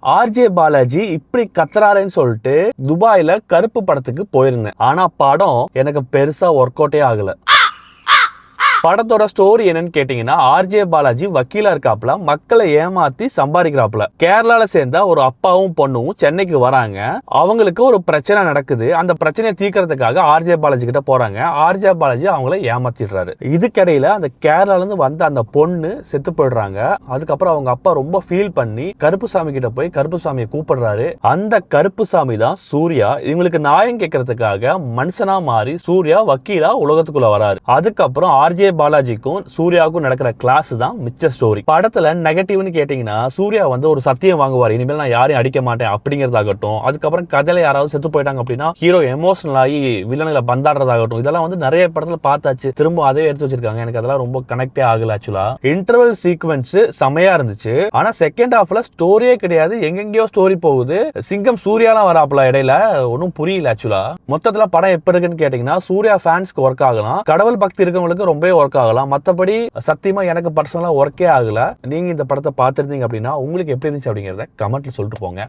RJ Balaji இப்படி கத்துறாருன்னு சொல்லிட்டு துபாயில கருப்பு படத்துக்கு போயிருந்தேன். ஆனா படம் எனக்கு பெருசா ஒர்க் அவுட்டே ஆகல. படத்தோட ஸ்டோரி என்னன்னு கேட்டீங்கன்னா, ஆர்ஜே பாலாஜி வக்கீலா இருக்காப்ல, மக்களை ஏமாத்தி சம்பாதிக்கிறாப்ல. கேரளால சேர்ந்த ஒரு அப்பாவும் பொண்ணும் சென்னைக்கு வராங்க. அவங்களுக்கு ஒரு பிரச்சனை நடக்குது. அந்த பிரச்சனையை தீர்க்கறதுக்காக ஆர்ஜே பாலாஜி கிட்ட போறாங்க. ஆர்ஜே பாலாஜி அவங்கள ஏமாத்திடுறாரு. இதுக்கிடையில அந்த கேரளால இருந்து வந்த அந்த பொண்ணு செத்து போயிடுறாங்க. அதுக்கப்புறம் அவங்க அப்பா ரொம்ப ஃபீல் பண்ணி கருப்புசாமி கிட்ட போய் கருப்புசாமியை கூப்பிடுறாரு. அந்த கருப்புசாமி தான் சூர்யா. இவங்களுக்கு நியாயம் கேட்கறதுக்காக மனுஷனா மாறி சூர்யா வக்கீலா உலகத்துக்குள்ள வராரு. அதுக்கப்புறம் ஆர்ஜே பாலாஜிக்கும் சூர்யாவுக்கும் நடக்கிற கிளாஸ் தான் மிச்ச ஸ்டோரி. படத்துல நெகட்டிவ்னு கேட்டீங்கன்னா, சூர்யா வந்து ஒரு சத்தியம் வாங்குவார், இனிமேல் நான் யாரையும் அடிக்க மாட்டேன் அப்படிங்கறதாகட்டும். அதுக்கப்புறம் கதையில யாராவது செத்து போயிட்டாங்க அப்படின்னா ஹீரோ எமோஷனல் ஆகி வில்லன்களை பந்தாடுறதாகட்டும். இதெல்லாம் வந்து நிறைய படத்துல பார்த்தாச்சு. திரும்ப அதே எடுத்து வச்சிருக்காங்க. எனக்கு அதெல்லாம் ரொம்ப கனெக்டே ஆகல. ஆக்சுவலா இன்டர்வல் சீக்வென்ஸ் செமையா இருந்துச்சு. ஆனா செகண்ட் ஹாஃப்ல ஸ்டோரியே கிடையாது. எங்கெங்கயோ ஸ்டோரி போகுது. சிங்கம் சூர்யாலாம் வராப்ல இடையில ஒன்னும் புரியல. ஆக்சுவலா மொத்தத்துல படம் எப்ப இருக்குன்னு கேட்டீங்கன்னா, சூர்யா ஃபேன்ஸ்க்கு ஒர்க் ஆகலாம், கடவுள் பக்தி இருக்கவங்களுக்கு ரொம்ப ஒர்க் ஆகலாம். மத்தபடி சத்தியமா எனக்கு பர்சனலா ஒர்க்கே ஆகல. நீங்க இந்த படத்தை பார்த்திருந்தீங்க அப்படின்னா உங்களுக்கு எப்படி இருந்துச்சு அப்படிங்கறத கமெண்ட்ல சொல்லிட்டு போங்க.